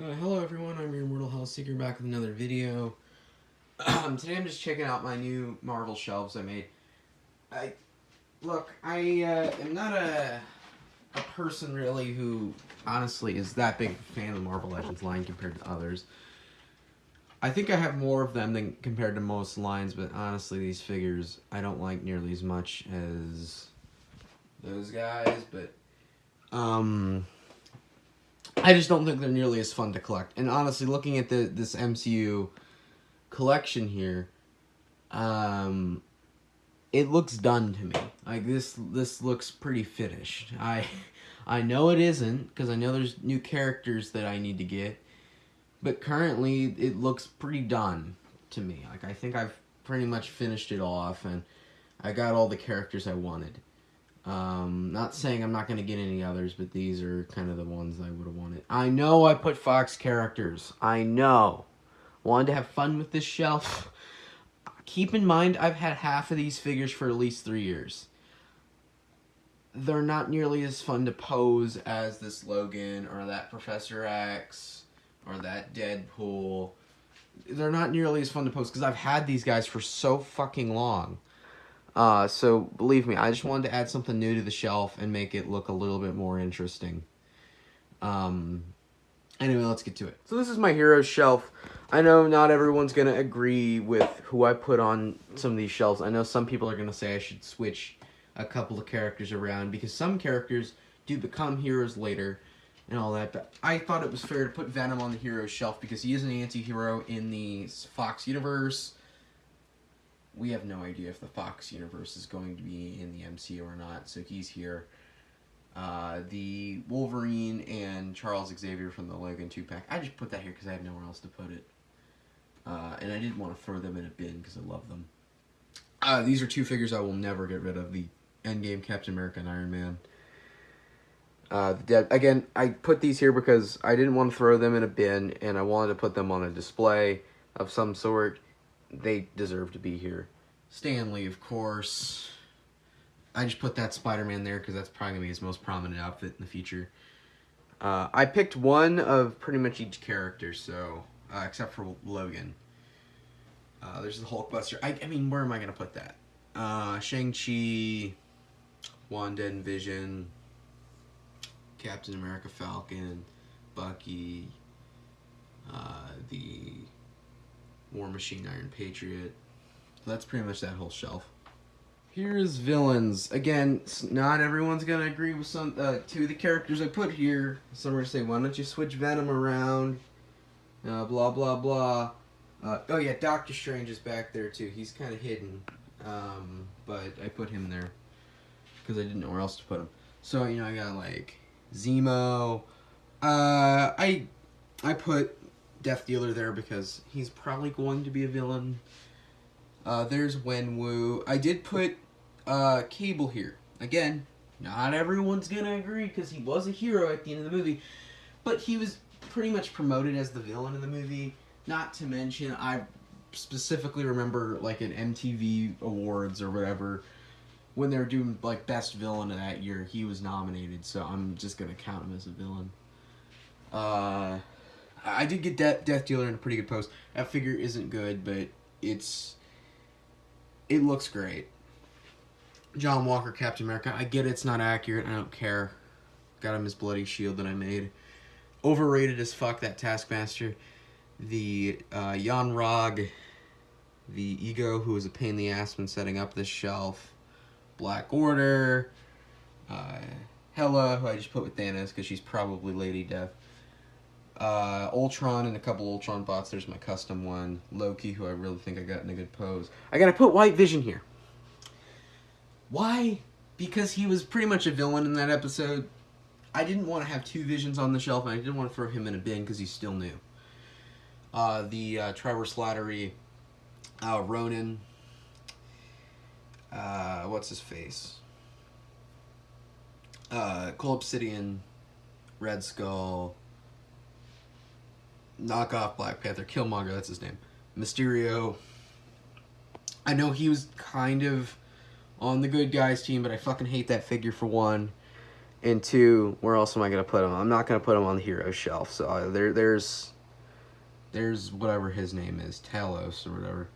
Hello everyone, I'm your Immortal Hellseeker back with another video. Today I'm just checking out my new Marvel shelves I made. I am not a person really who honestly is that big a fan of Marvel Legends line compared to others. I think I have more of them than compared to most lines, but honestly these figures I don't like nearly as much as those guys, but I just don't think they're nearly as fun to collect. And honestly, looking at this MCU collection here, it looks done to me. Like this looks pretty finished. I know it isn't because I know there's new characters that I need to get, but currently it looks pretty done to me. Like I think I've pretty much finished it off, and I got all the characters I wanted. Not saying I'm not going to get any others, but these are kind of the ones I would have wanted. I know I put Fox characters. I know. Wanted to have fun with this shelf. Keep in mind, I've had half of these figures for at least 3 years. They're not nearly as fun to pose as this Logan or that Professor X or that Deadpool. They're not nearly as fun to pose because I've had these guys for so fucking long. So believe me, I just wanted to add something new to the shelf and make it look a little bit more interesting. Anyway, let's get to it. So this is my Heroes shelf. I know not everyone's going to agree with who I put on some of these shelves. I know some people are going to say I should switch a couple of characters around because some characters do become heroes later and all that. But I thought it was fair to put Venom on the Heroes shelf because he is an anti-hero in the Fox universe. We have no idea if the Fox universe is going to be in the MCU or not, so he's here. The Wolverine and Charles Xavier from the Logan 2-pack. I just put that here because I had nowhere else to put it. And I didn't want to throw them in a bin because I love them. These are two figures I will never get rid of. The Endgame Captain America and Iron Man. Again, I put these here because I didn't want to throw them in a bin, and I wanted to put them on a display of some sort. They deserve to be here. Stan Lee, of course. I just put that Spider-Man there because that's probably going to be his most prominent outfit in the future. I picked one of pretty much each character, so except for Logan. There's the Hulkbuster. I mean, where am I going to put that? Shang-Chi, Wanda and Vision, Captain America, Falcon, Bucky, the War Machine, Iron Patriot. That's pretty much that whole shelf. Here's villains. Again, not everyone's gonna agree with some two of the characters I put here. Some are gonna say, "Why don't you switch Venom around?" Blah blah blah. Oh yeah, Doctor Strange is back there too. He's kind of hidden, but I put him there because I didn't know where else to put him. So I got like Zemo. I put Death Dealer there because he's probably going to be a villain. There's Wenwu. I did put Cable here. Again, not everyone's gonna agree because he was a hero at the end of the movie, but he was pretty much promoted as the villain in the movie. Not to mention, I specifically remember like at MTV Awards or whatever when they were doing like best villain of that year, he was nominated. So I'm just gonna count him as a villain. I did get Death Dealer in a pretty good pose. That figure isn't good, but it looks great. John Walker, Captain America. I get it's not accurate. I don't care. Got him his bloody shield that I made. Overrated as fuck, that Taskmaster. The Yon-Rogg, the Ego, who was a pain in the ass when setting up this shelf. Black Order. Hela, who I just put with Thanos because she's probably Lady Death. Ultron and a couple Ultron bots. There's my custom one. Loki, who I really think I got in a good pose. I gotta put White Vision here. Why? Because he was pretty much a villain in that episode. I didn't want to have two Visions on the shelf, and I didn't want to throw him in a bin because he's still new. The Trevor Slattery, Ronan. What's his face? Cole Obsidian, Red Skull. Knockoff Black Panther, Killmonger, that's his name. Mysterio. I know he was kind of on the good guys team, but I fucking hate that figure for one. And two, where else am I gonna put them? I'm not gonna put them on the hero shelf. So there's whatever his name is, Talos or whatever,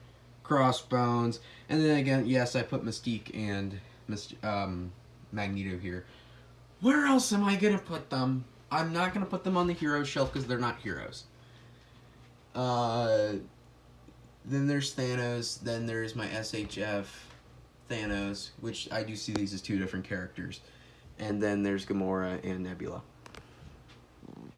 Crossbones, and then again, yes, I put Mystique and Magneto here. Where else am I gonna put them? I'm not gonna put them on the hero shelf because they're not heroes. Then there's Thanos. Then there's my SHF Thanos, which I do see these as two different characters. And then there's Gamora and Nebula.